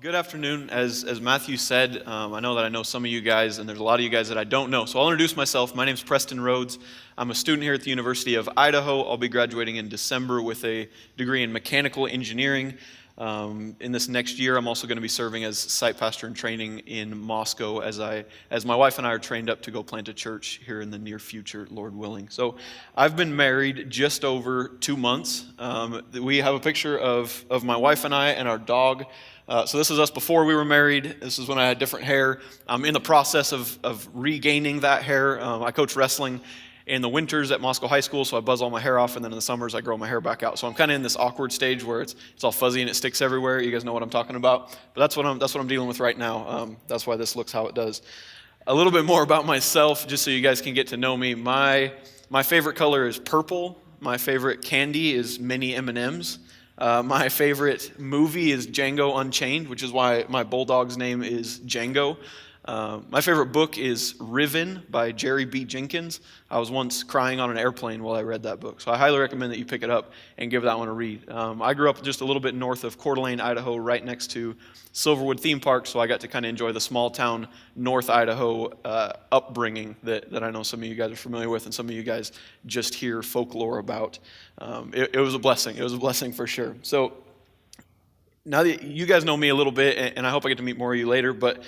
Good afternoon. As Matthew said, I know some of you guys, and there's a lot of you guys that I don't know. So I'll introduce myself. My name's Preston Rhodes. I'm a student here at the University of Idaho. I'll be graduating in December with a degree in mechanical engineering. In this next year, I'm also going to be serving as site pastor in training in Moscow as my wife and I are trained up to go plant a church here in the near future, Lord willing. So I've been married just over 2 months. We have a picture of my wife and I and our dog. So this is us before we were married. This is when I had different hair. I'm in the process of regaining that hair. I coach wrestling in the winters at Moscow High School, so I buzz all my hair off, and then in the summers I grow my hair back out. So I'm kind of in this awkward stage where it's all fuzzy and it sticks everywhere. You guys know what I'm talking about. But that's what I'm dealing with right now. That's why this looks how it does. A little bit more about myself, just so you guys can get to know me. My favorite color is purple. My favorite candy is mini M&Ms. My favorite movie is Django Unchained, which is why my bulldog's name is Django. My favorite book is Riven by Jerry B. Jenkins. I was once crying on an airplane while I read that book, so I highly recommend that you pick it up and give that one a read. I grew up just a little bit north of Coeur d'Alene, Idaho, right next to Silverwood Theme Park, so I got to kind of enjoy the small town North Idaho upbringing that I know some of you guys are familiar with and some of you guys just hear folklore about. It was a blessing. It was a blessing for sure. So now that you guys know me a little bit, and I hope I get to meet more of you later, but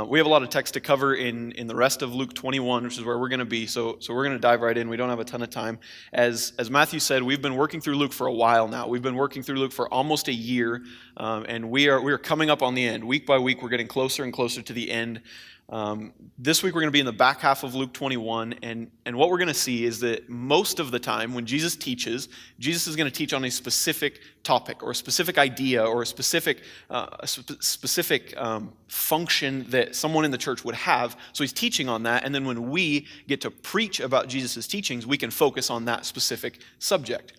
we have a lot of text to cover in the rest of Luke 21, which is where we're going to be. So we're going to dive right in. We don't have a ton of time. As Matthew said, we've been working through Luke for a while now. We've been working through Luke for almost a year, and we are coming up on the end. Week by week, we're getting closer and closer to the end. This week we're going to be in the back half of Luke 21, and what we're going to see is that most of the time when Jesus teaches, Jesus is going to teach on a specific topic or a specific idea or a specific function that someone in the church would have. So he's teaching on that, and then when we get to preach about Jesus' teachings, we can focus on that specific subject.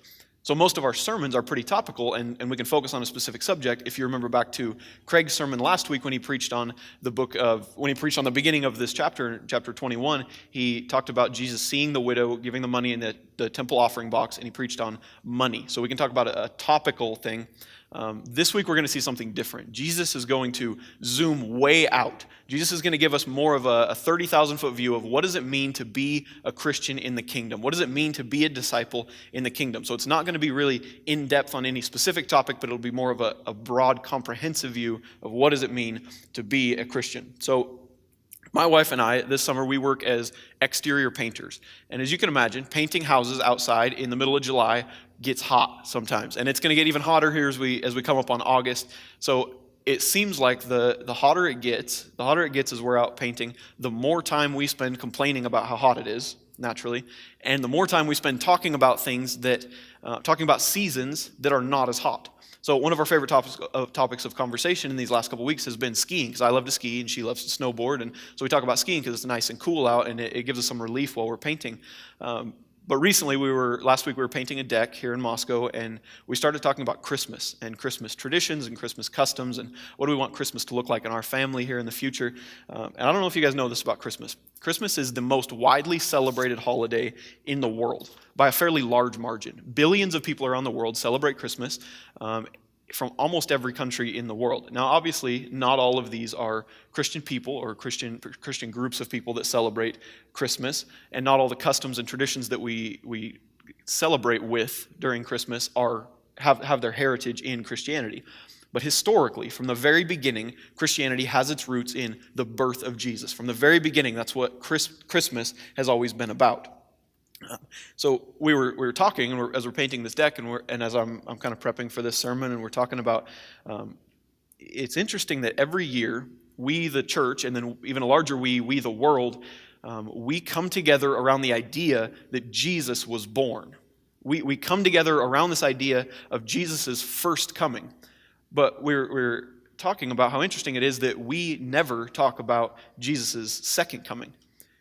So most of our sermons are pretty topical, and we can focus on a specific subject. If you remember back to Craig's sermon last week when he preached on the beginning of this chapter 21, he talked about Jesus seeing the widow, giving the money in the temple offering box, and he preached on money. So we can talk about a topical thing. This week we're going to see something different. Jesus is going to zoom way out. Jesus is going to give us more of a 30,000-foot view of what does it mean to be a Christian in the kingdom? What does it mean to be a disciple in the kingdom? So it's not going to be really in-depth on any specific topic, but it'll be more of a broad, comprehensive view of what does it mean to be a Christian. So my wife and I, this summer, we work as exterior painters. And as you can imagine, painting houses outside in the middle of July gets hot sometimes. And it's going to get even hotter here as we come up on August. So it seems like the hotter it gets as we're out painting, the more time we spend complaining about how hot it is, naturally, and the more time we spend talking about talking about seasons that are not as hot. So one of our favorite topics of conversation in these last couple of weeks has been skiing, because I love to ski and she loves to snowboard, and so we talk about skiing because it's nice and cool out and it gives us some relief while we're painting. But recently, last week we were painting a deck here in Moscow, and we started talking about Christmas and Christmas traditions and Christmas customs and what do we want Christmas to look like in our family here in the future. And I don't know if you guys know this about Christmas. Christmas is the most widely celebrated holiday in the world by a fairly large margin. Billions of people around the world celebrate Christmas. From almost every country in the world. Now, obviously, not all of these are Christian people or Christian groups of people that celebrate Christmas, and not all the customs and traditions that we celebrate with during Christmas have their heritage in Christianity. But historically, from the very beginning, Christianity has its roots in the birth of Jesus. From the very beginning, that's what Christmas has always been about. So we were talking, and as we're painting this deck, and as I'm kind of prepping for this sermon, and we're talking about, it's interesting that every year we, the church, and then even a larger we the world, we come together around the idea that Jesus was born. We come together around this idea of Jesus' first coming, but we're talking about how interesting it is that we never talk about Jesus' second coming.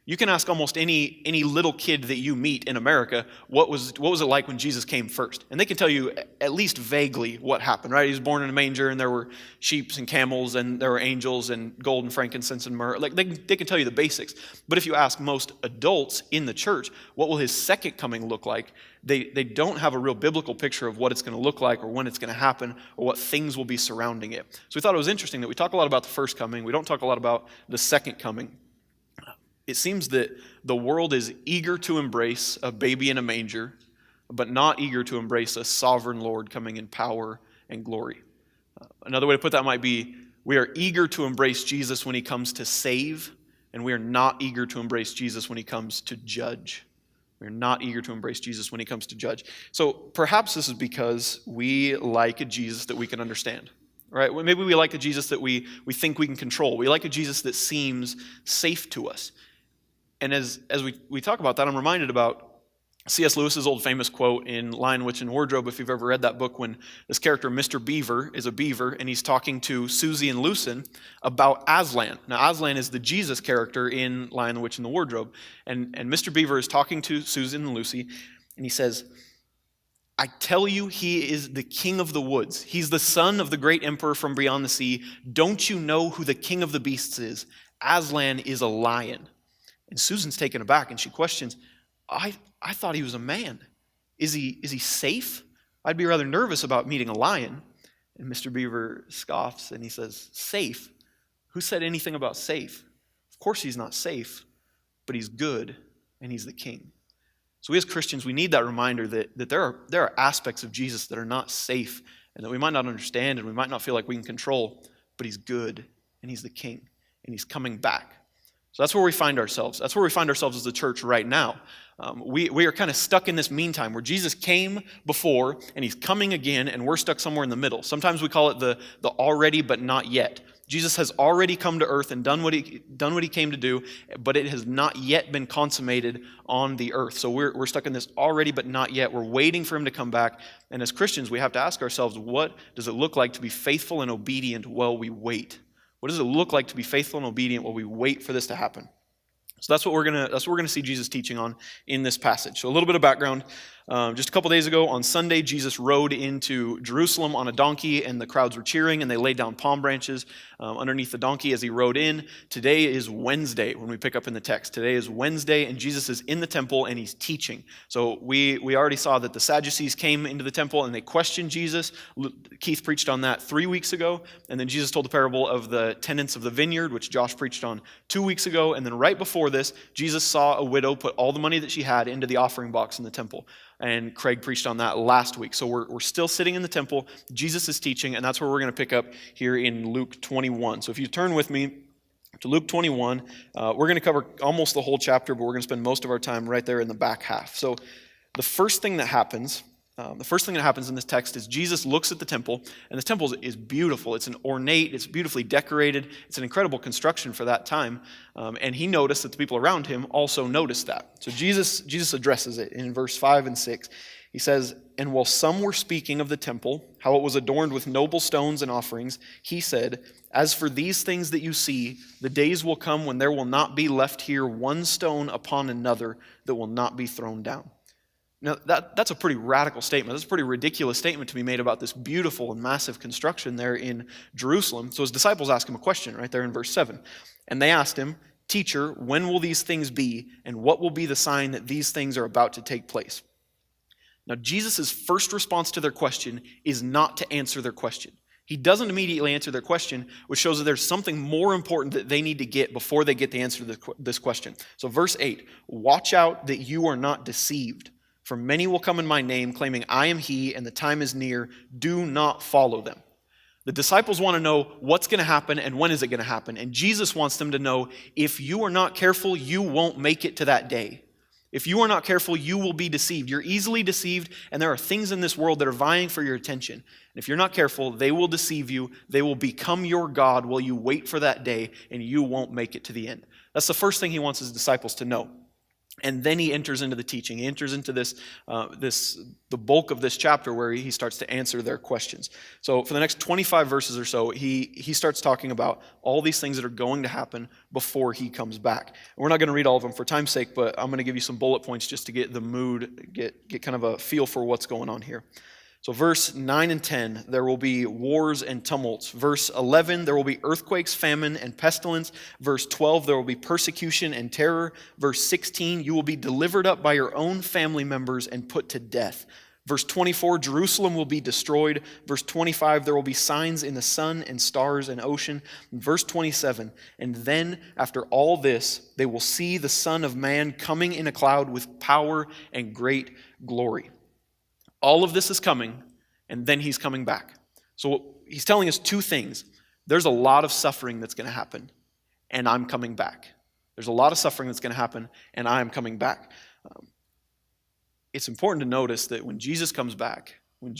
You can ask almost any little kid that you meet in America, what was it like when Jesus came first? And they can tell you at least vaguely what happened, right? He was born in a manger, and there were sheep and camels, and there were angels, and gold and frankincense and myrrh. Like they can tell you the basics. But if you ask most adults in the church, what will his second coming look like? They don't have a real biblical picture of what it's going to look like or when it's going to happen or what things will be surrounding it. So we thought it was interesting that we talk a lot about the first coming. We don't talk a lot about the second coming. It seems that the world is eager to embrace a baby in a manger, but not eager to embrace a sovereign Lord coming in power and glory. Another way to put that might be, we are eager to embrace Jesus when he comes to save, and we are not eager to embrace Jesus when he comes to judge. We are not eager to embrace Jesus when he comes to judge. So perhaps this is because we like a Jesus that we can understand. Right? Maybe we like a Jesus that we think we can control. We like a Jesus that seems safe to us. And as we talk about that, I'm reminded about C.S. Lewis's old famous quote in Lion, Witch, and Wardrobe, if you've ever read that book, when this character, Mr. Beaver, is a beaver, and he's talking to Susie and Lucien about Aslan. Now, Aslan is the Jesus character in Lion, the Witch, and the Wardrobe. And Mr. Beaver is talking to Susan and Lucy, and he says, I tell you, he is the king of the woods. He's the son of the great emperor from beyond the sea. Don't you know who the king of the beasts is? Aslan is a lion. And Susan's taken aback, and she questions, I thought he was a man. Is he safe? I'd be rather nervous about meeting a lion. And Mr. Beaver scoffs, and he says, safe? Who said anything about safe? Of course he's not safe, but he's good, and he's the king. So we as Christians, we need that reminder that there are aspects of Jesus that are not safe, and that we might not understand, and we might not feel like we can control, but he's good, and he's the king, and he's coming back. So that's where we find ourselves. That's where we find ourselves as the church right now. We are kind of stuck in this meantime where Jesus came before and he's coming again, and we're stuck somewhere in the middle. Sometimes we call it the already but not yet. Jesus has already come to earth and done what he came to do, but it has not yet been consummated on the earth. So we're stuck in this already but not yet. We're waiting for him to come back. And as Christians, we have to ask ourselves, what does it look like to be faithful and obedient while we wait? What does it look like to be faithful and obedient while we wait for this to happen? So that's what we're gonna see Jesus teaching on in this passage. So a little bit of background. Just a couple days ago on Sunday, Jesus rode into Jerusalem on a donkey, and the crowds were cheering, and they laid down palm branches underneath the donkey as he rode in. Today is Wednesday when we pick up in the text. Today is Wednesday, and Jesus is in the temple, and he's teaching. So we already saw that the Sadducees came into the temple, and they questioned Jesus. Keith preached on that 3 weeks ago, and then Jesus told the parable of the tenants of the vineyard, which Josh preached on 2 weeks ago, and then right before this, Jesus saw a widow put all the money that she had into the offering box in the temple. And Craig preached on that last week. So we're still sitting in the temple. Jesus is teaching, and that's where we're going to pick up here in Luke 21. So if you turn with me to Luke 21, we're going to cover almost the whole chapter, but we're going to spend most of our time right there in the back half. So the first thing that happens in this text is Jesus looks at the temple, and the temple is beautiful. It's an ornate, it's beautifully decorated. It's an incredible construction for that time. And he noticed that the people around him also noticed that. So Jesus addresses it in verse 5 and 6. He says, and while some were speaking of the temple, how it was adorned with noble stones and offerings, he said, as for these things that you see, the days will come when there will not be left here one stone upon another that will not be thrown down. Now, that's a pretty radical statement. That's a pretty ridiculous statement to be made about this beautiful and massive construction there in Jerusalem. So his disciples ask him a question right there in verse 7. And they asked him, Teacher, when will these things be, and what will be the sign that these things are about to take place? Now, Jesus' first response to their question is not to answer their question. He doesn't immediately answer their question, which shows that there's something more important that they need to get before they get the answer to this question. So verse 8, watch out that you are not deceived. For many will come in my name, claiming I am he, and the time is near. Do not follow them. The disciples want to know what's going to happen and when is it going to happen. And Jesus wants them to know, if you are not careful, you won't make it to that day. If you are not careful, you will be deceived. You're easily deceived, and there are things in this world that are vying for your attention. And if you're not careful, they will deceive you. They will become your God while you wait for that day, and you won't make it to the end. That's the first thing he wants his disciples to know. And then he enters into the teaching. He enters into the bulk of this chapter where he starts to answer their questions. So for the next 25 verses or so, he starts talking about all these things that are going to happen before he comes back. And we're not going to read all of them for time's sake, but I'm going to give you some bullet points just to get the mood, get kind of a feel for what's going on here. So verse 9 and 10, there will be wars and tumults. Verse 11, there will be earthquakes, famine, and pestilence. Verse 12, there will be persecution and terror. Verse 16, you will be delivered up by your own family members and put to death. Verse 24, Jerusalem will be destroyed. Verse 25, there will be signs in the sun and stars and ocean. And verse 27, and then after all this, they will see the Son of Man coming in a cloud with power and great glory. All of this is coming, and then he's coming back. So he's telling us two things. There's a lot of suffering that's going to happen, and I'm coming back. There's a lot of suffering that's going to happen, and I am coming back. It's important to notice that when Jesus comes back, and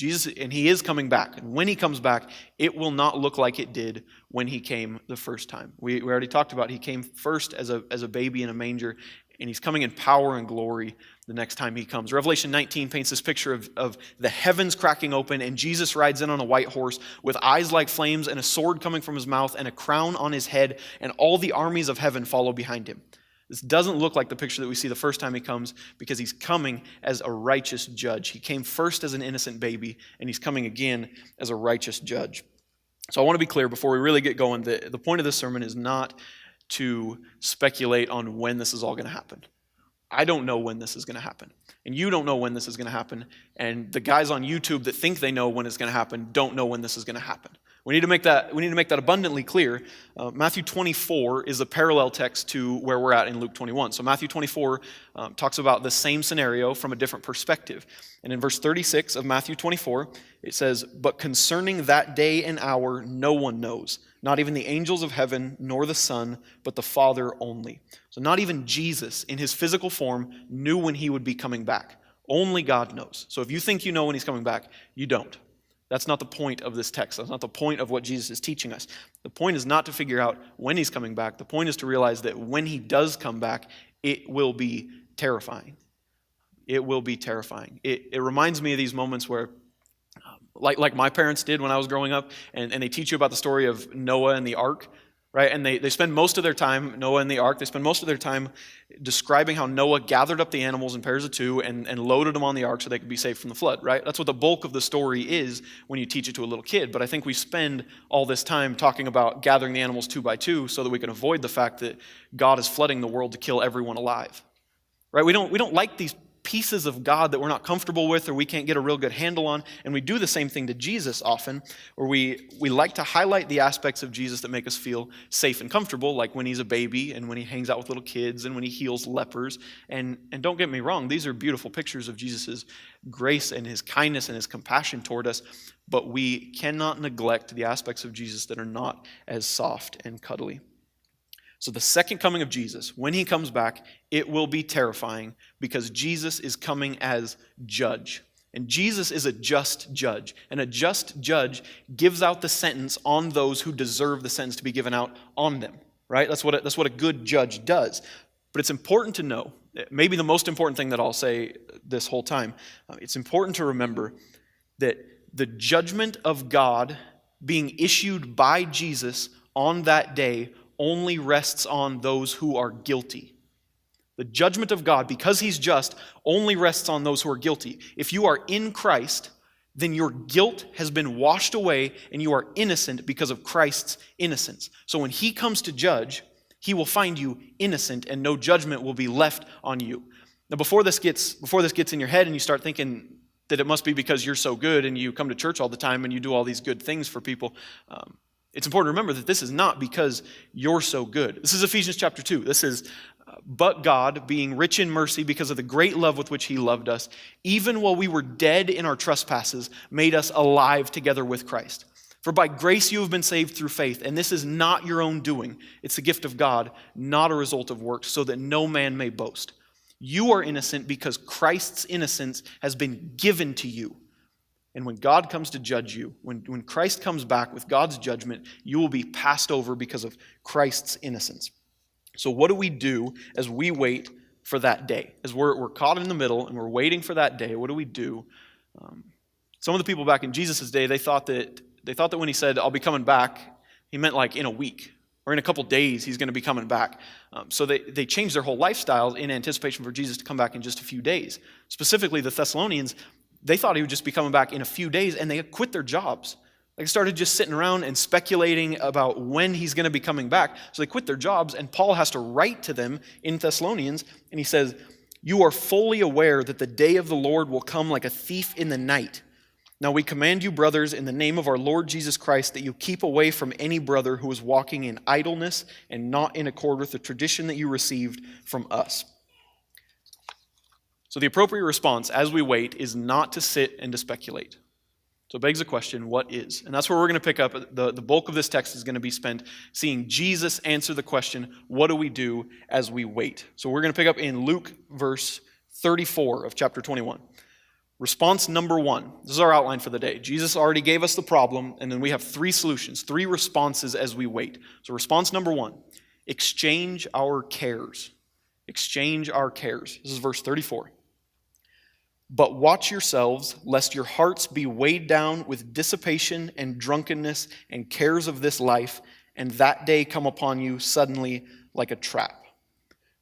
he is coming back, and when he comes back, it will not look like it did when he came the first time. We already talked about he came first as a baby in a manger, and he's coming in power and glory the next time he comes. Revelation 19 paints this picture of the heavens cracking open, and Jesus rides in on a white horse with eyes like flames and a sword coming from his mouth and a crown on his head, and all the armies of heaven follow behind him. This doesn't look like the picture that we see the first time he comes, because he's coming as a righteous judge. He came first as an innocent baby, and he's coming again as a righteous judge. So I want to be clear before we really get going, the point of this sermon is not to speculate on when this is all going to happen. I don't know when this is going to happen, and you don't know when this is going to happen, and the guys on YouTube that think they know when it's going to happen don't know when this is going to happen. We need to make that abundantly clear. Matthew 24 is a parallel text to where we're at in Luke 21. So Matthew 24 talks about the same scenario from a different perspective. And in verse 36 of Matthew 24, it says, "But concerning that day and hour, no one knows, not even the angels of heaven, nor the Son, but the Father only." So not even Jesus, in his physical form, knew when he would be coming back. Only God knows. So if you think you know when he's coming back, you don't. That's not the point of this text. That's not the point of what Jesus is teaching us. The point is not to figure out when he's coming back. The point is to realize that when he does come back, it will be terrifying. It will be terrifying. It reminds me of these moments where, like my parents did when I was growing up, and they teach you about the story of Noah and the ark, right? And they spend most of their time, Noah and the ark, they spend most of their time describing how Noah gathered up the animals in pairs of two and loaded them on the ark so they could be saved from the flood, right? That's what the bulk of the story is when you teach it to a little kid. But I think we spend all this time talking about gathering the animals two by two so that we can avoid the fact that God is flooding the world to kill everyone alive, right? We don't like these pieces of God that we're not comfortable with or we can't get a real good handle on. And we do the same thing to Jesus often, where we like to highlight the aspects of Jesus that make us feel safe and comfortable, like when he's a baby and when he hangs out with little kids and when he heals lepers. And don't get me wrong, these are beautiful pictures of Jesus' grace and his kindness and his compassion toward us, but we cannot neglect the aspects of Jesus that are not as soft and cuddly. So the second coming of Jesus, when he comes back, it will be terrifying because Jesus is coming as judge. And Jesus is a just judge. And a just judge gives out the sentence on those who deserve the sentence to be given out on them. Right? That's what a good judge does. But it's important to know, maybe the most important thing that I'll say this whole time, it's important to remember that the judgment of God being issued by Jesus on that day only rests on those who are guilty. The judgment of God, because he's just, only rests on those who are guilty. If you are in Christ, then your guilt has been washed away and you are innocent because of Christ's innocence. So when he comes to judge, he will find you innocent and no judgment will be left on you. Now before this gets in your head and you start thinking that it must be because you're so good and you come to church all the time and you do all these good things for people, it's important to remember that this is not because you're so good. This is Ephesians chapter 2. This is, but God, being rich in mercy because of the great love with which he loved us, even while we were dead in our trespasses, made us alive together with Christ. For by grace you have been saved through faith, and this is not your own doing. It's the gift of God, not a result of works, so that no man may boast. You are innocent because Christ's innocence has been given to you. And when God comes to judge you, when Christ comes back with God's judgment, you will be passed over because of Christ's innocence. So what do we do as we wait for that day. As we're caught in the middle and we're waiting for that day, what do we do? Some of the people back in Jesus' day, they thought that when he said, I'll be coming back, he meant like in a week or in a couple days he's going to be coming back. So they changed their whole lifestyle in anticipation for Jesus to come back in just a few days. Specifically, the Thessalonians, they thought he would just be coming back in a few days, and they had quit their jobs. They started just sitting around and speculating about when he's going to be coming back. So they quit their jobs, and Paul has to write to them in Thessalonians, and he says, "You are fully aware that the day of the Lord will come like a thief in the night. Now we command you, brothers, in the name of our Lord Jesus Christ, that you keep away from any brother who is walking in idleness and not in accord with the tradition that you received from us." So the appropriate response as we wait is not to sit and to speculate. So it begs the question, what is? And that's where we're going to pick up. The bulk of this text is going to be spent seeing Jesus answer the question, what do we do as we wait? So we're going to pick up in Luke verse 34 of chapter 21. Response number 1. This is our outline for the day. Jesus already gave us the problem, and then we have 3 solutions, 3 responses as we wait. So response number 1, exchange our cares. Exchange our cares. This is verse 34. "But watch yourselves, lest your hearts be weighed down with dissipation and drunkenness and cares of this life, and that day come upon you suddenly like a trap."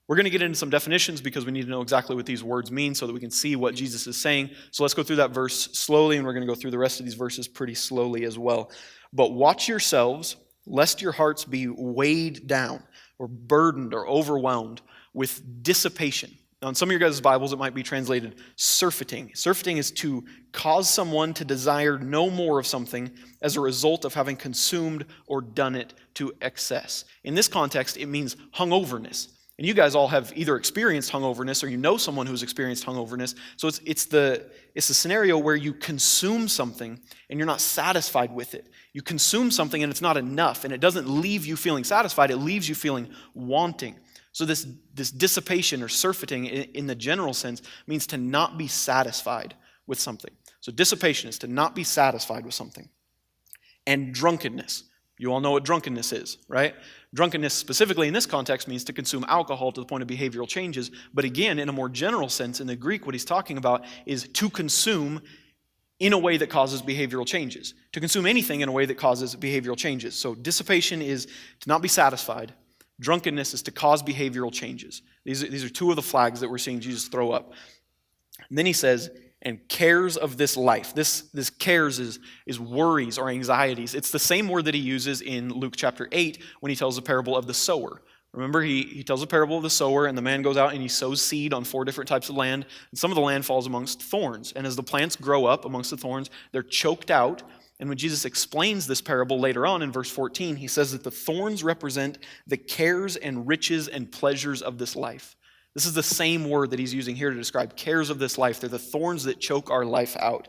We're going to get into some definitions because we need to know exactly what these words mean so that we can see what Jesus is saying. So let's go through that verse slowly, and we're going to go through the rest of these verses pretty slowly as well. "But watch yourselves, lest your hearts be weighed down or burdened or overwhelmed with dissipation." Now, in some of your guys' Bibles, it might be translated surfeiting. Surfeiting is to cause someone to desire no more of something as a result of having consumed or done it to excess. In this context, it means hungoverness. And you guys all have either experienced hungoverness or you know someone who's experienced hungoverness. So it's the scenario where you consume something and you're not satisfied with it. You consume something and it's not enough, and it doesn't leave you feeling satisfied, it leaves you feeling wanting. So this dissipation or surfeiting in the general sense means to not be satisfied with something. So dissipation is to not be satisfied with something. And drunkenness. You all know what drunkenness is, right? Drunkenness specifically in this context means to consume alcohol to the point of behavioral changes. But again, in a more general sense, in the Greek, what he's talking about is to consume in a way that causes behavioral changes. To consume anything in a way that causes behavioral changes. So dissipation is to not be satisfied. Drunkenness is to cause behavioral changes. These are 2 of the flags that we're seeing Jesus throw up. And then he says, and cares of this life. This cares is worries or anxieties. It's the same word that he uses in Luke chapter 8 when he tells the parable of the sower. Remember, he tells the parable of the sower, and the man goes out and he sows seed on 4 different types of land. And some of the land falls amongst thorns. And as the plants grow up amongst the thorns, they're choked out. And when Jesus explains this parable later on in verse 14, he says that the thorns represent the cares and riches and pleasures of this life. This is the same word that he's using here to describe cares of this life. They're the thorns that choke our life out.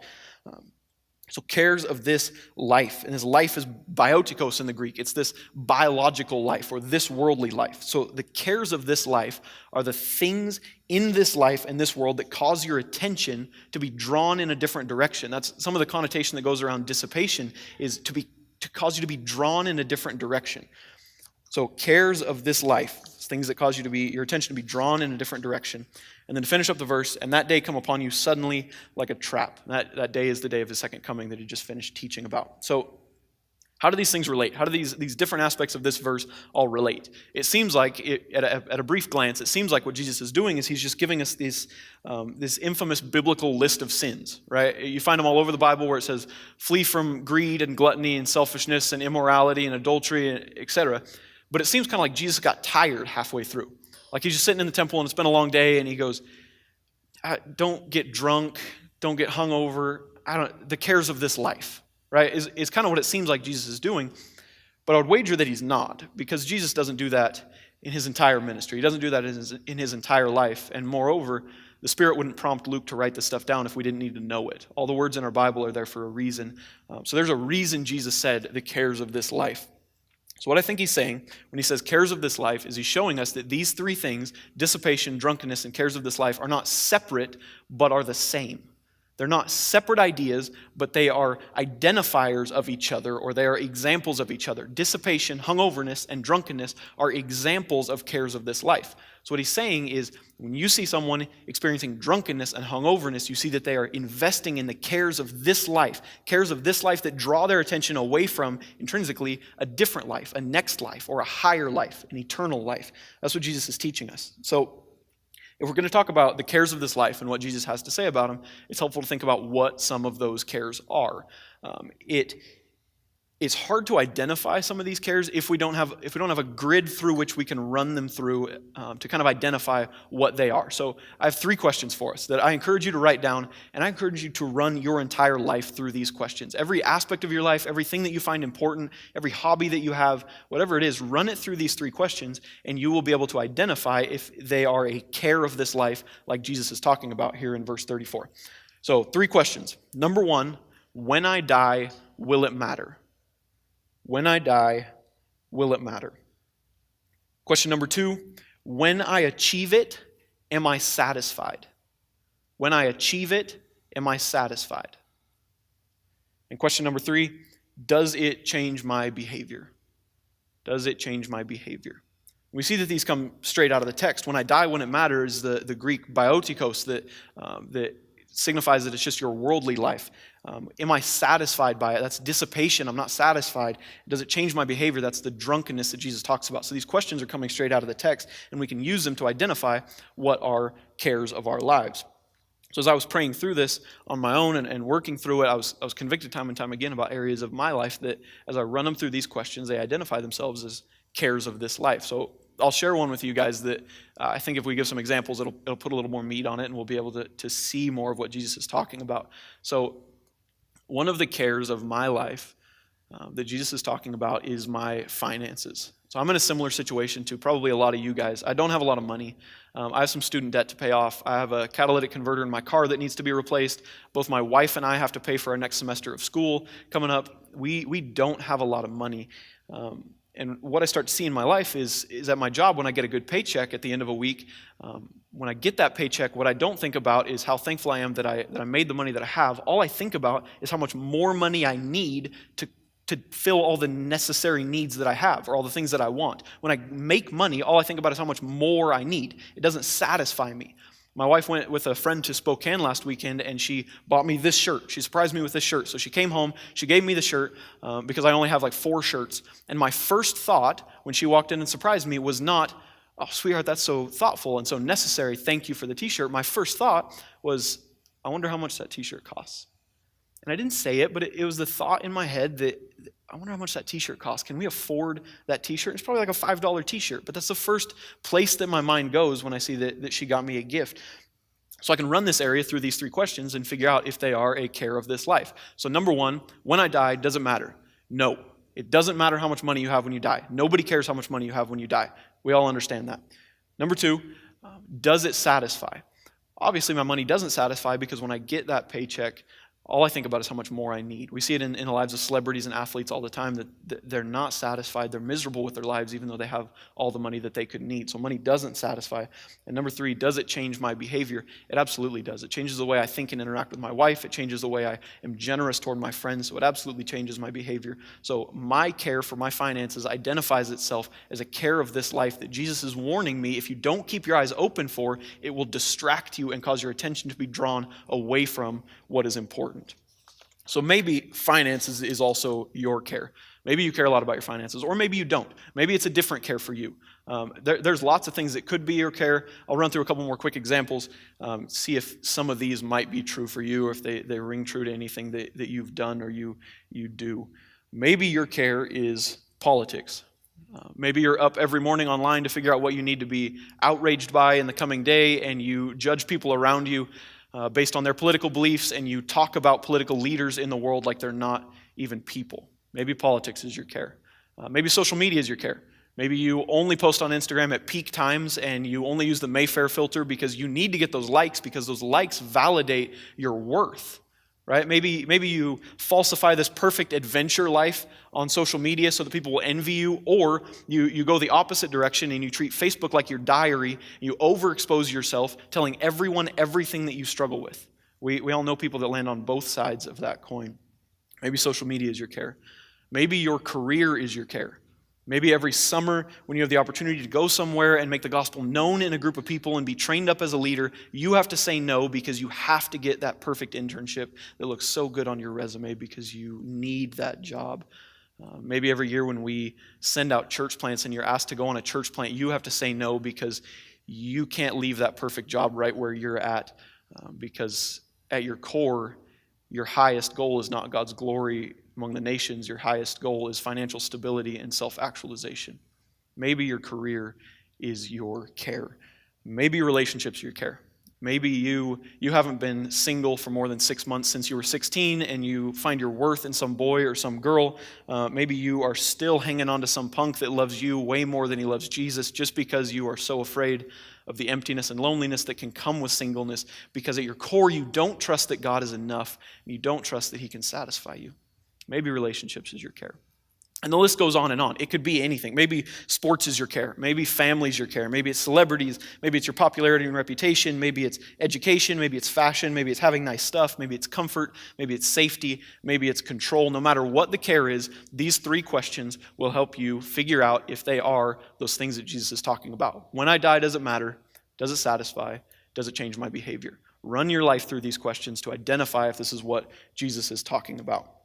So cares of this life. And this life is biotikos in the Greek. It's this biological life or this worldly life. So the cares of this life are the things in this life and this world that cause your attention to be drawn in a different direction. That's some of the connotation that goes around dissipation is to cause you to be drawn in a different direction. So cares of this life, things that cause your attention to be drawn in a different direction. And then to finish up the verse, and that day come upon you suddenly like a trap. That day is the day of his second coming that he just finished teaching about. So how do these things relate? How do these different aspects of this verse all relate? It seems like, at a brief glance, it seems like what Jesus is doing is he's just giving us this infamous biblical list of sins, right? You find them all over the Bible where it says, flee from greed and gluttony and selfishness and immorality and adultery, etc. But it seems kind of like Jesus got tired halfway through. Like he's just sitting in the temple and it's been a long day and he goes, don't get drunk, don't get hungover, the cares of this life, right? Is kind of what it seems like Jesus is doing. But I would wager that he's not, because Jesus doesn't do that in his entire ministry. He doesn't do that in his entire life. And moreover, the Spirit wouldn't prompt Luke to write this stuff down if we didn't need to know it. All the words in our Bible are there for a reason. So there's a reason Jesus said the cares of this life. So what I think he's saying when he says cares of this life is he's showing us that these 3 things, dissipation, drunkenness, and cares of this life, are not separate, but are the same. They're not separate ideas, but they are identifiers of each other, or they are examples of each other. Dissipation, hungoverness, and drunkenness are examples of cares of this life. So what he's saying is, when you see someone experiencing drunkenness and hungoverness, you see that they are investing in the cares of this life that draw their attention away from, intrinsically, a different life, a next life, or a higher life, an eternal life. That's what Jesus is teaching us. So if we're going to talk about the cares of this life and what Jesus has to say about them, it's helpful to think about what some of those cares are. It's hard to identify some of these cares if we don't have a grid through which we can run them through to kind of identify what they are. So I have 3 questions for us that I encourage you to write down, and I encourage you to run your entire life through these questions. Every aspect of your life, everything that you find important, every hobby that you have, whatever it is, run it through these 3 questions, and you will be able to identify if they are a care of this life like Jesus is talking about here in verse 34. So 3 questions. Number 1, when I die, will it matter? When I die, will it matter? Question number 2, when I achieve it, am I satisfied? When I achieve it, am I satisfied? And question number 3, does it change my behavior? Does it change my behavior? We see that these come straight out of the text. When I die, when it matters, the Greek biotikos that signifies that it's just your worldly life. Am I satisfied by it? That's dissipation. I'm not satisfied. Does it change my behavior? That's the drunkenness that Jesus talks about. So these questions are coming straight out of the text, and we can use them to identify what are cares of our lives. So as I was praying through this on my own and working through it, I was convicted time and time again about areas of my life that as I run them through these questions, they identify themselves as cares of this life. So I'll share one with you guys that I think if we give some examples, it'll put a little more meat on it, and we'll be able to see more of what Jesus is talking about. So one of the cares of my life that Jesus is talking about is my finances. So I'm in a similar situation to probably a lot of you guys. I don't have a lot of money. I have some student debt to pay off. I have a catalytic converter in my car that needs to be replaced. Both my wife and I have to pay for our next semester of school coming up. We don't have a lot of money. And what I start to see in my life is at my job, when I get a good paycheck at the end of a week, when I get that paycheck, what I don't think about is how thankful I am that I made the money that I have. All I think about is how much more money I need to fill all the necessary needs that I have, or all the things that I want. When I make money, all I think about is how much more I need. It doesn't satisfy me. My wife went with a friend to Spokane last weekend, and she bought me this shirt. She surprised me with this shirt. So she came home, she gave me the shirt because I only have like 4 shirts. And my first thought when she walked in and surprised me was not, "Oh, sweetheart, that's so thoughtful and so necessary. Thank you for the t-shirt." My first thought was, "I wonder how much that t-shirt costs." And I didn't say it, but it was the thought in my head that, I wonder how much that t-shirt costs. Can we afford that t-shirt? It's probably like a $5 t-shirt, but that's the first place that my mind goes when I see that she got me a gift. So I can run this area through these 3 questions and figure out if they are a care of this life. So number 1, when I die, does it matter? No. It doesn't matter how much money you have when you die. Nobody cares how much money you have when you die. We all understand that. Number 2, does it satisfy? Obviously, my money doesn't satisfy because when I get that paycheck, all I think about is how much more I need. We see it in the lives of celebrities and athletes all the time that they're not satisfied. They're miserable with their lives even though they have all the money that they could need. So money doesn't satisfy. And number 3, does it change my behavior? It absolutely does. It changes the way I think and interact with my wife. It changes the way I am generous toward my friends. So it absolutely changes my behavior. So my care for my finances identifies itself as a care of this life that Jesus is warning me, if you don't keep your eyes open for, it will distract you and cause your attention to be drawn away from what is important. So maybe finances is also your care. Maybe you care a lot about your finances, or maybe you don't. Maybe it's a different care for you. There's lots of things that could be your care. I'll run through a couple more quick examples, see if some of these might be true for you, or if they ring true to anything that you've done or you do. Maybe your care is politics. Maybe you're up every morning online to figure out what you need to be outraged by in the coming day, and you judge people around you based on their political beliefs, and you talk about political leaders in the world like they're not even people. Maybe politics is your care. Maybe social media is your care. Maybe you only post on Instagram at peak times, and you only use the Mayfair filter because you need to get those likes, because those likes validate your worth. Right? Maybe you falsify this perfect adventure life on social media so that people will envy you, or you go the opposite direction and you treat Facebook like your diary, you overexpose yourself, telling everyone everything that you struggle with. We all know people that land on both sides of that coin. Maybe social media is your care. Maybe your career is your care. Maybe every summer when you have the opportunity to go somewhere and make the gospel known in a group of people and be trained up as a leader, you have to say no because you have to get that perfect internship that looks so good on your resume because you need that job. Maybe every year when we send out church plants and you're asked to go on a church plant, you have to say no because you can't leave that perfect job right where you're at because at your core, your highest goal is not God's glory among the nations. Your highest goal is financial stability and self-actualization. Maybe your career is your care. Maybe your relationships are your care. Maybe you haven't been single for more than 6 months since you were 16 and you find your worth in some boy or some girl. Maybe you are still hanging on to some punk that loves you way more than he loves Jesus just because you are so afraid of the emptiness and loneliness that can come with singleness because at your core you don't trust that God is enough and you don't trust that he can satisfy you. Maybe relationships is your care. And the list goes on and on. It could be anything. Maybe sports is your care. Maybe family is your care. Maybe it's celebrities. Maybe it's your popularity and reputation. Maybe it's education. Maybe it's fashion. Maybe it's having nice stuff. Maybe it's comfort. Maybe it's safety. Maybe it's control. No matter what the care is, these 3 questions will help you figure out if they are those things that Jesus is talking about. When I die, does it matter? Does it satisfy? Does it change my behavior? Run your life through these questions to identify if this is what Jesus is talking about.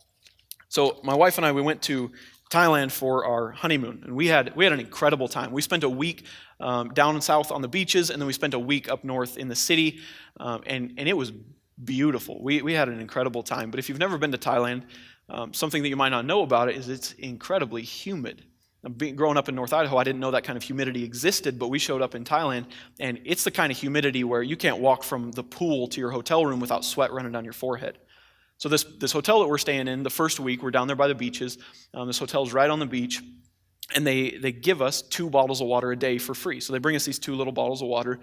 So my wife and I, we went to Thailand for our honeymoon, and we had an incredible time. We spent a week down south on the beaches, and then we spent a week up north in the city, and it was beautiful. We had an incredible time. But if you've never been to Thailand, something that you might not know about it is it's incredibly humid. Growing up in North Idaho, I didn't know that kind of humidity existed, but we showed up in Thailand, and it's the kind of humidity where you can't walk from the pool to your hotel room without sweat running down your forehead. So this hotel that we're staying in, the first week, we're down there by the beaches. This hotel's right on the beach, and they give us 2 bottles of water a day for free. So they bring us these 2 little bottles of water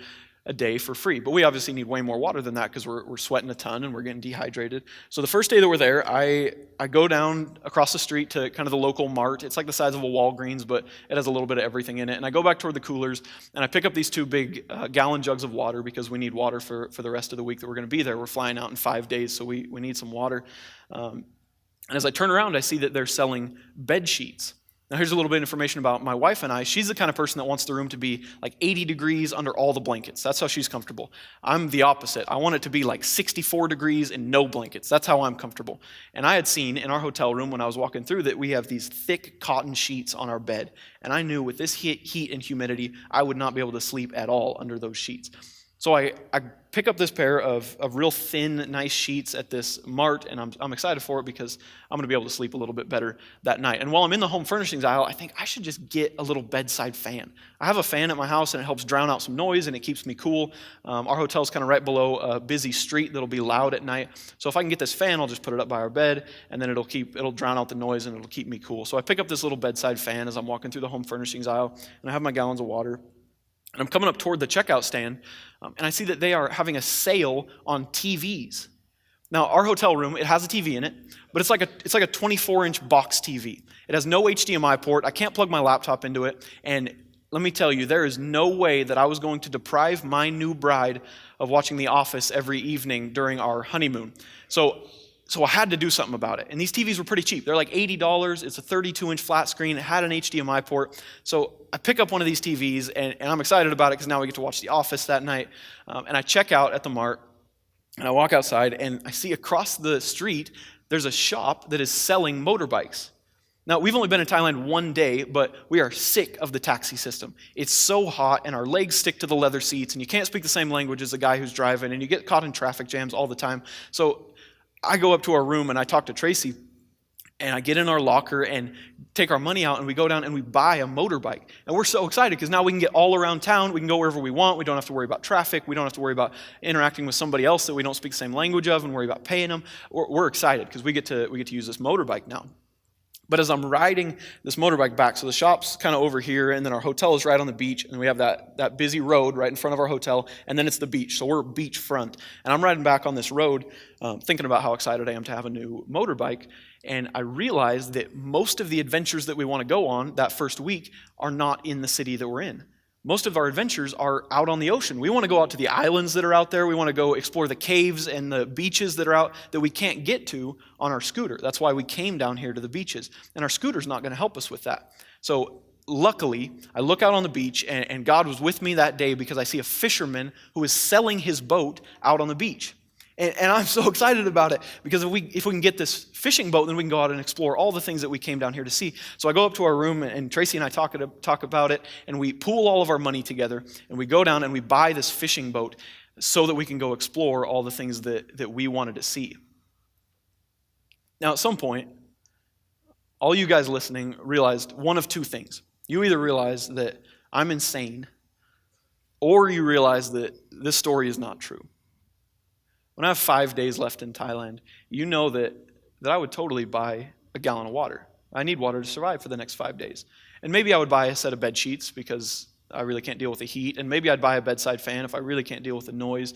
a day for free. But we obviously need way more water than that because we're sweating a ton and we're getting dehydrated. So the first day that we're there, I go down across the street to kind of the local mart. It's like the size of a Walgreens, but it has a little bit of everything in it. And I go back toward the coolers, and I pick up these 2 big gallon jugs of water because we need water for the rest of the week that we're going to be there. We're flying out in 5 days, so we need some water. And as I turn around, I see that they're selling bed sheets. Now, here's a little bit of information about my wife and I. She's the kind of person that wants the room to be like 80 degrees under all the blankets. That's how she's comfortable. I'm the opposite. I want it to be like 64 degrees and no blankets. That's how I'm comfortable. And I had seen in our hotel room when I was walking through that we have these thick cotton sheets on our bed. And I knew with this heat and humidity, I would not be able to sleep at all under those sheets. So I pick up this pair of real thin, nice sheets at this mart, and I'm excited for it because I'm going to be able to sleep a little bit better that night. And while I'm in the home furnishings aisle, I think I should just get a little bedside fan. I have a fan at my house, and it helps drown out some noise, and it keeps me cool. Our hotel's kind of right below a busy street that'll be loud at night. So if I can get this fan, I'll just put it up by our bed, and then it'll drown out the noise, and it'll keep me cool. So I pick up this little bedside fan as I'm walking through the home furnishings aisle, and I have my gallons of water. And I'm coming up toward the checkout stand, and I see that they are having a sale on TVs. Now, our hotel room, it has a TV in it, but it's like a 24-inch box TV. It has no HDMI port. I can't plug my laptop into it. And let me tell you, there is no way that I was going to deprive my new bride of watching The Office every evening during our honeymoon. So I had to do something about it. And these TVs were pretty cheap. They're like $80. It's a 32-inch flat screen. It had an HDMI port. So I pick up one of these TVs, and I'm excited about it because now we get to watch The Office that night. And I check out at the mart, and I walk outside, and I see across the street, there's a shop that is selling motorbikes. Now, we've only been in Thailand 1 day, but we are sick of the taxi system. It's so hot, and our legs stick to the leather seats, and you can't speak the same language as the guy who's driving, and you get caught in traffic jams all the time. So I go up to our room and I talk to Tracy, and I get in our locker and take our money out, and we go down and we buy a motorbike. And we're so excited because now we can get all around town. We can go wherever we want. We don't have to worry about traffic. We don't have to worry about interacting with somebody else that we don't speak the same language of and worry about paying them. We're excited because we get to use this motorbike now. But as I'm riding this motorbike back, so the shop's kind of over here, and then our hotel is right on the beach, and we have that busy road right in front of our hotel, and then it's the beach, so we're beachfront. And I'm riding back on this road, thinking about how excited I am to have a new motorbike, and I realized that most of the adventures that we want to go on that first week are not in the city that we're in. most of our adventures are out on the ocean. We want to go out to the islands that are out there. We want to go explore the caves and the beaches that are out that we can't get to on our scooter. That's why we came down here to the beaches. And our scooter's not going to help us with that. So luckily, I look out on the beach, and God was with me that day because I see a fisherman who is selling his boat out on the beach. And I'm so excited about it because if we can get this fishing boat, then we can go out and explore all the things that we came down here to see. So I go up to our room, and Tracy and I talk about it, and we pool all of our money together, and we go down and we buy this fishing boat so that we can go explore all the things that we wanted to see. Now, at some point, all you guys listening realized one of two things. You either realize that I'm insane, or you realize that this story is not true. When I have 5 days left in Thailand, you know that I would totally buy a gallon of water. I need water to survive for the next 5 days. And maybe I would buy a set of bed sheets because I really can't deal with the heat. And maybe I'd buy a bedside fan if I really can't deal with the noise.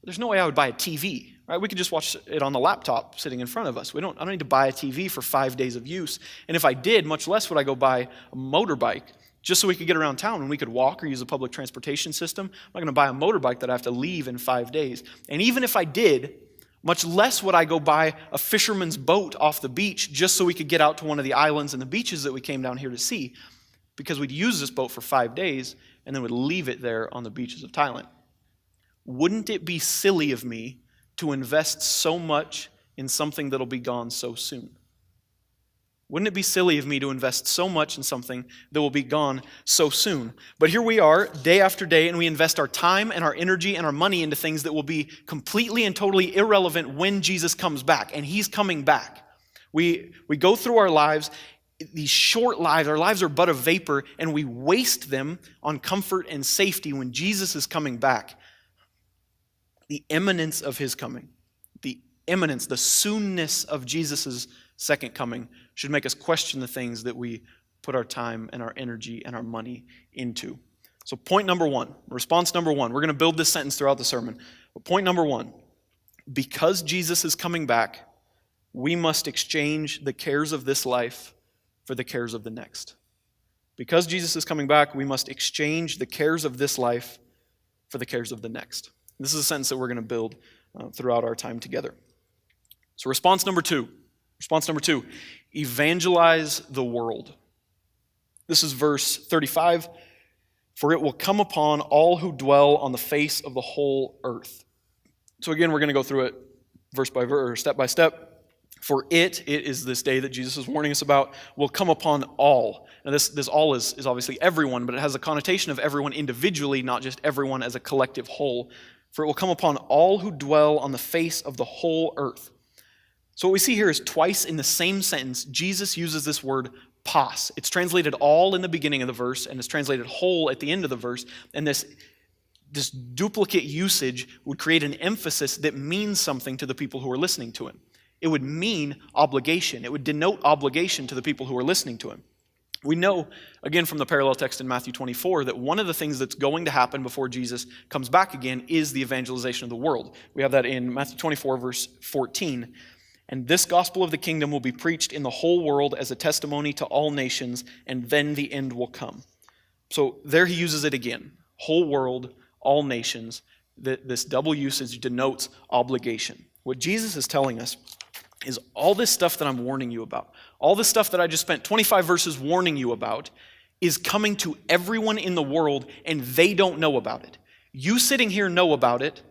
There's no way I would buy a TV, right? We could just watch it on the laptop sitting in front of us. I don't need to buy a TV for 5 days of use. And if I did, much less would I go buy a motorbike just so we could get around town and we could walk or use a public transportation system. I'm not going to buy a motorbike that I have to leave in 5 days. And even if I did, much less would I go buy a fisherman's boat off the beach just so we could get out to one of the islands and the beaches that we came down here to see, because we'd use this boat for 5 days and then would leave it there on the beaches of Thailand. Wouldn't it be silly of me to invest so much in something that'll be gone so soon? Wouldn't it be silly of me to invest so much in something that will be gone so soon? But here we are, day after day, and we invest our time and our energy and our money into things that will be completely and totally irrelevant when Jesus comes back, and he's coming back. We go through our lives, these short lives, our lives are but a vapor, and we waste them on comfort and safety when Jesus is coming back. The imminence of his coming, the soonness of Jesus' second coming should make us question the things that we put our time and our energy and our money into. So point number one, response number one, we're going to build this sentence throughout the sermon. But point number one, because Jesus is coming back, we must exchange the cares of this life for the cares of the next. Because Jesus is coming back, we must exchange the cares of this life for the cares of the next. This is a sentence that we're going to build throughout our time together. So response number two, evangelize the world. This is verse 35. For it will come upon all who dwell on the face of the whole earth. So again, we're going to go through it verse by verse, or step by step. For it is this day that Jesus is warning us about, will come upon all. Now this all is obviously everyone, but it has a connotation of everyone individually, not just everyone as a collective whole. For it will come upon all who dwell on the face of the whole earth. So what we see here is twice in the same sentence, Jesus uses this word pas. It's translated all in the beginning of the verse, and it's translated whole at the end of the verse. And this duplicate usage would create an emphasis that means something to the people who are listening to him. It would mean obligation. It would denote obligation to the people who are listening to him. We know, again, from the parallel text in Matthew 24, that one of the things that's going to happen before Jesus comes back again is the evangelization of the world. We have that in Matthew 24, verse 14. And this gospel of the kingdom will be preached in the whole world as a testimony to all nations, and then the end will come. So there he uses it again. Whole world, all nations. This double usage denotes obligation. What Jesus is telling us is all this stuff that I'm warning you about, all this stuff that I just spent 25 verses warning you about, is coming to everyone in the world, and they don't know about it. You sitting here know about it,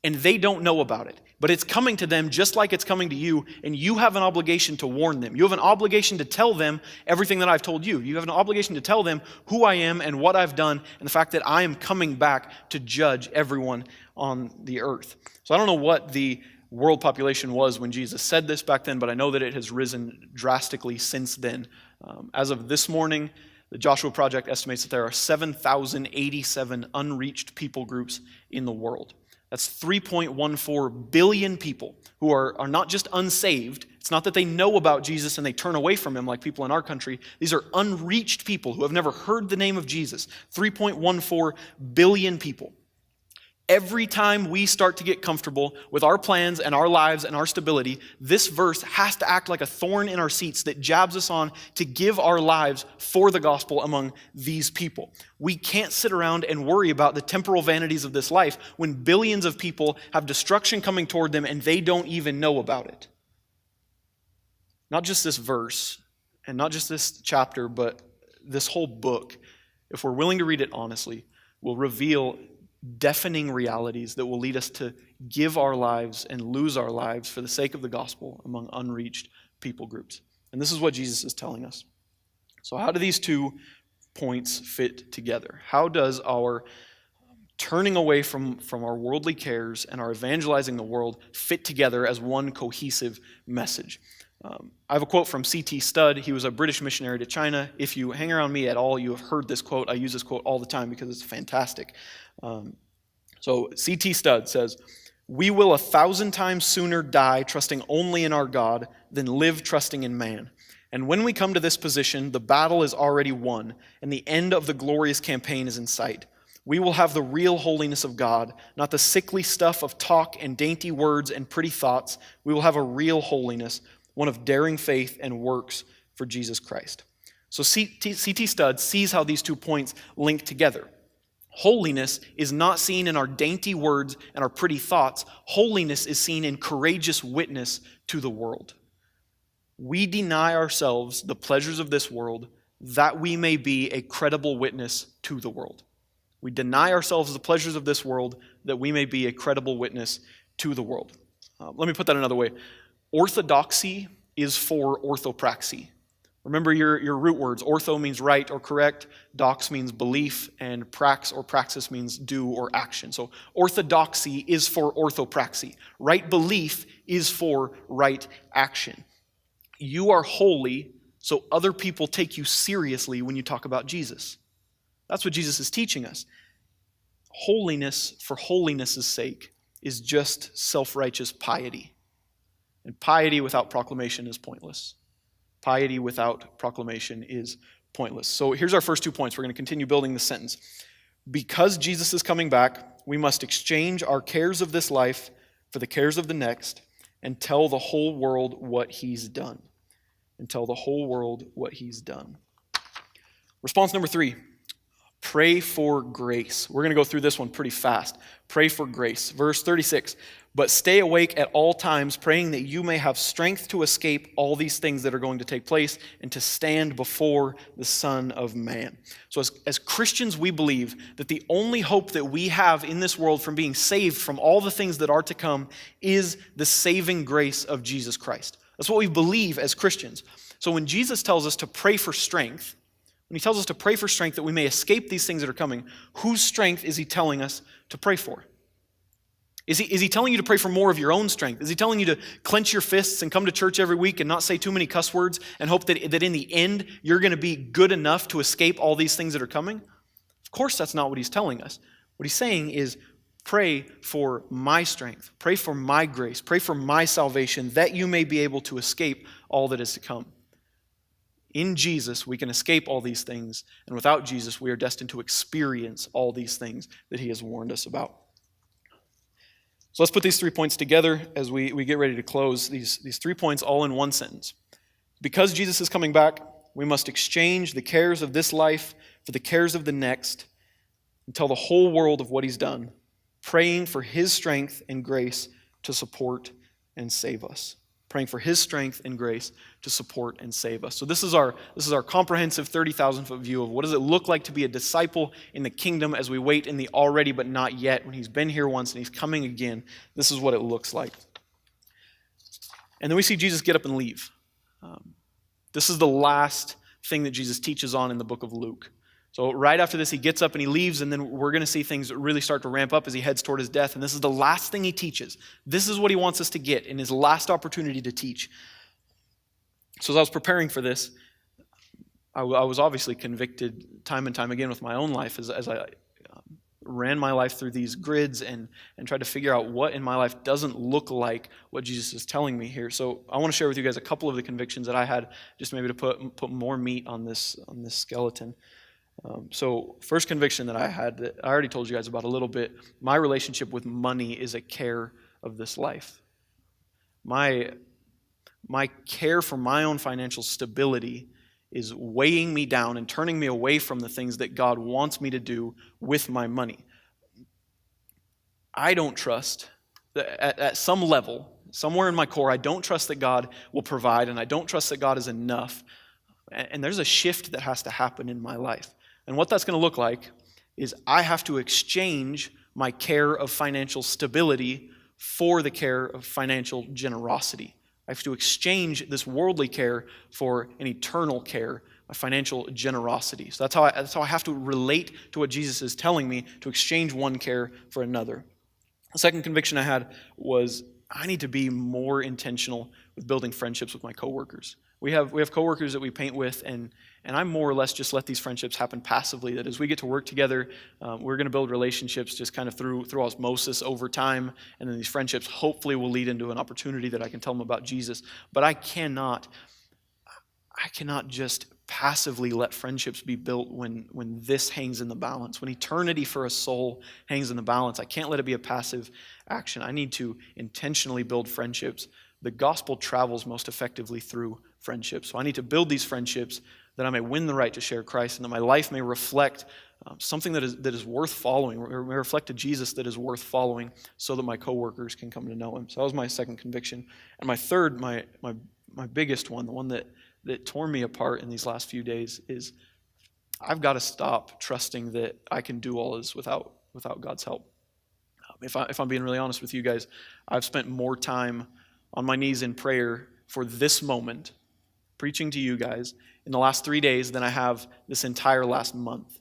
and they don't know about it. But it's coming to them just like it's coming to you, and you have an obligation to warn them. You have an obligation to tell them everything that I've told you. You have an obligation to tell them who I am and what I've done, and the fact that I am coming back to judge everyone on the earth. So I don't know what the world population was when Jesus said this back then, but I know that it has risen drastically since then. As of this morning, the Joshua Project estimates that there are 7,087 unreached people groups in the world. That's 3.14 billion people who are not just unsaved. It's not that they know about Jesus and they turn away from him like people in our country. These are unreached people who have never heard the name of Jesus. 3.14 billion people. Every time we start to get comfortable with our plans and our lives and our stability, this verse has to act like a thorn in our seats that jabs us on to give our lives for the gospel among these people. We can't sit around and worry about the temporal vanities of this life when billions of people have destruction coming toward them and they don't even know about it. Not just this verse and not just this chapter, but this whole book, if we're willing to read it honestly, will reveal deafening realities that will lead us to give our lives and lose our lives for the sake of the gospel among unreached people groups. And this is what Jesus is telling us. So how do these two points fit together? How does our turning away from our worldly cares and our evangelizing the world fit together as one cohesive message? I have a quote from C.T. Studd. He was a British missionary to China. If you hang around me at all, you have heard this quote. I use this quote all the time because it's fantastic. So C.T. Studd says, "We will 1,000 times sooner die trusting only in our God than live trusting in man. And when we come to this position, the battle is already won, and the end of the glorious campaign is in sight. We will have the real holiness of God, not the sickly stuff of talk and dainty words and pretty thoughts. We will have a real holiness, one of daring faith and works for Jesus Christ." So C.T. Studd sees how these 2 points link together. Holiness is not seen in our dainty words and our pretty thoughts. Holiness is seen in courageous witness to the world. We deny ourselves the pleasures of this world that we may be a credible witness to the world. We deny ourselves the pleasures of this world that we may be a credible witness to the world. Let me put that another way. Orthodoxy is for orthopraxy. Remember your root words. Ortho means right or correct. Dox means belief. And prax or praxis means do or action. So orthodoxy is for orthopraxy. Right belief is for right action. You are holy so other people take you seriously when you talk about Jesus. That's what Jesus is teaching us. Holiness for holiness' sake is just self-righteous piety. And piety without proclamation is pointless. Piety without proclamation is pointless. So here's our first 2 points. We're going to continue building this sentence. Because Jesus is coming back, we must exchange our cares of this life for the cares of the next and tell the whole world what he's done. And tell the whole world what he's done. Response number 3. Pray for grace. We're going to go through this one pretty fast. Pray for grace. Verse 36. But stay awake at all times, praying that you may have strength to escape all these things that are going to take place and to stand before the Son of Man. So as Christians, we believe that the only hope that we have in this world from being saved from all the things that are to come is the saving grace of Jesus Christ. That's what we believe as Christians. So when Jesus tells us to pray for strength, when he tells us to pray for strength that we may escape these things that are coming, whose strength is he telling us to pray for? Is he telling you to pray for more of your own strength? Is he telling you to clench your fists and come to church every week and not say too many cuss words and hope that in the end you're going to be good enough to escape all these things that are coming? Of course, that's not what he's telling us. What he's saying is pray for my strength, pray for my grace, pray for my salvation, that you may be able to escape all that is to come. In Jesus, we can escape all these things, and without Jesus, we are destined to experience all these things that he has warned us about. So let's put these 3 points together as we get ready to close. These 3 points all in one sentence. Because Jesus is coming back, we must exchange the cares of this life for the cares of the next and tell the whole world of what he's done, praying for his strength and grace to support and save us. Praying for his strength and grace to support and save us. So this is our comprehensive 30,000-foot view of what does it look like to be a disciple in the kingdom as we wait in the already but not yet. When he's been here once and he's coming again, this is what it looks like. And then we see Jesus get up and leave. This is the last thing that Jesus teaches on in the book of Luke. So right after this, he gets up and he leaves, and then we're going to see things really start to ramp up as he heads toward his death. And this is the last thing he teaches. This is what he wants us to get in his last opportunity to teach. So as I was preparing for this, I was obviously convicted time and time again with my own life as I ran my life through these grids and tried to figure out what in my life doesn't look like what Jesus is telling me here. So I want to share with you guys a couple of the convictions that I had, just maybe to put more meat on this skeleton. So first conviction that I had, that I already told you guys about a little bit, my relationship with money is a care of this life. My care for my own financial stability is weighing me down and turning me away from the things that God wants me to do with my money. I don't trust that at some level, somewhere in my core, I don't trust that God will provide, and I don't trust that God is enough. And there's a shift that has to happen in my life. And what that's going to look like is I have to exchange my care of financial stability for the care of financial generosity. I have to exchange this worldly care for an eternal care, a financial generosity. So that's how I have to relate to what Jesus is telling me, to exchange one care for another. The second conviction I had was I need to be more intentional with building friendships with my coworkers. We have coworkers that we paint with, and I more or less just let these friendships happen passively. That as we get to work together, we're going to build relationships just kind of through osmosis over time, and then these friendships hopefully will lead into an opportunity that I can tell them about Jesus. But I cannot just passively let friendships be built when this hangs in the balance, when eternity for a soul hangs in the balance. I can't let it be a passive action. I need to intentionally build friendships. The gospel travels most effectively through friendships. So I need to build these friendships that I may win the right to share Christ, and that my life may reflect something that is worth following, or may reflect a Jesus that is worth following, so that my coworkers can come to know him. So that was my second conviction. And my third, my biggest one, the one that tore me apart in these last few days, is I've got to stop trusting that I can do all this without God's help. If I'm being really honest with you guys, I've spent more time on my knees in prayer for this moment, preaching to you guys, in the last 3 days than I have this entire last month.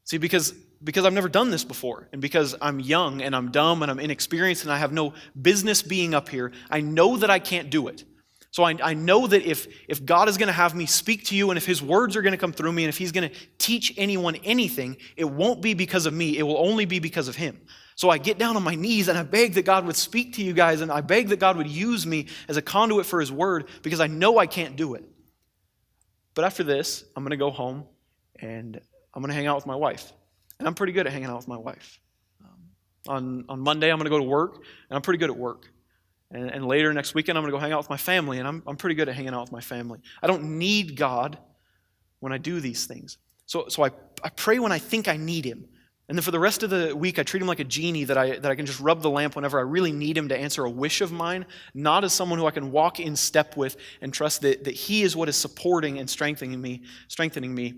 See, because I've never done this before, and because I'm young and I'm dumb and I'm inexperienced and I have no business being up here, I know that I can't do it. So I know that if God is going to have me speak to you, and if his words are going to come through me, and if he's going to teach anyone anything, it won't be because of me. It will only be because of him. So I get down on my knees and I beg that God would speak to you guys, and I beg that God would use me as a conduit for his word, because I know I can't do it. But after this, I'm going to go home and I'm going to hang out with my wife. And I'm pretty good at hanging out with my wife. On Monday, I'm going to go to work, and I'm pretty good at work. And later next weekend, I'm going to go hang out with my family, and I'm pretty good at hanging out with my family. I don't need God when I do these things. So I pray when I think I need him. And then for the rest of the week, I treat him like a genie that I can just rub the lamp whenever I really need him to answer a wish of mine, not as someone who I can walk in step with and trust that he is what is supporting and strengthening me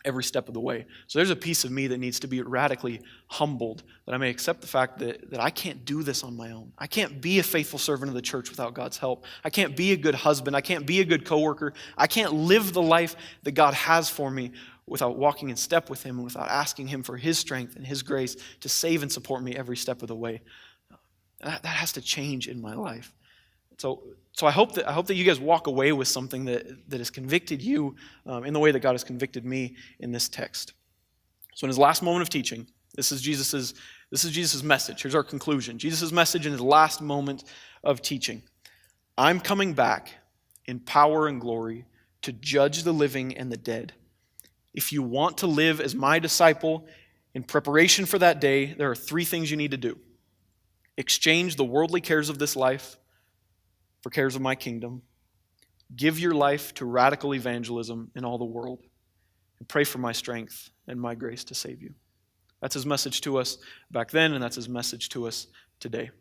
every step of the way. So there's a piece of me that needs to be radically humbled, that I may accept the fact that I can't do this on my own. I can't be a faithful servant of the church without God's help. I can't be a good husband. I can't be a good coworker. I can't live the life that God has for me without walking in step with him and without asking him for his strength and his grace to save and support me every step of the way. That has to change in my life. So I hope that you guys walk away with something that has convicted you in the way that God has convicted me in this text. So in his last moment of teaching, this is Jesus' message. Here's our conclusion. Jesus' message in his last moment of teaching. I'm coming back in power and glory to judge the living and the dead. If you want to live as my disciple in preparation for that day, there are 3 things you need to do. Exchange the worldly cares of this life for cares of my kingdom. Give your life to radical evangelism in all the world. And pray for my strength and my grace to save you. That's his message to us back then, and that's his message to us today.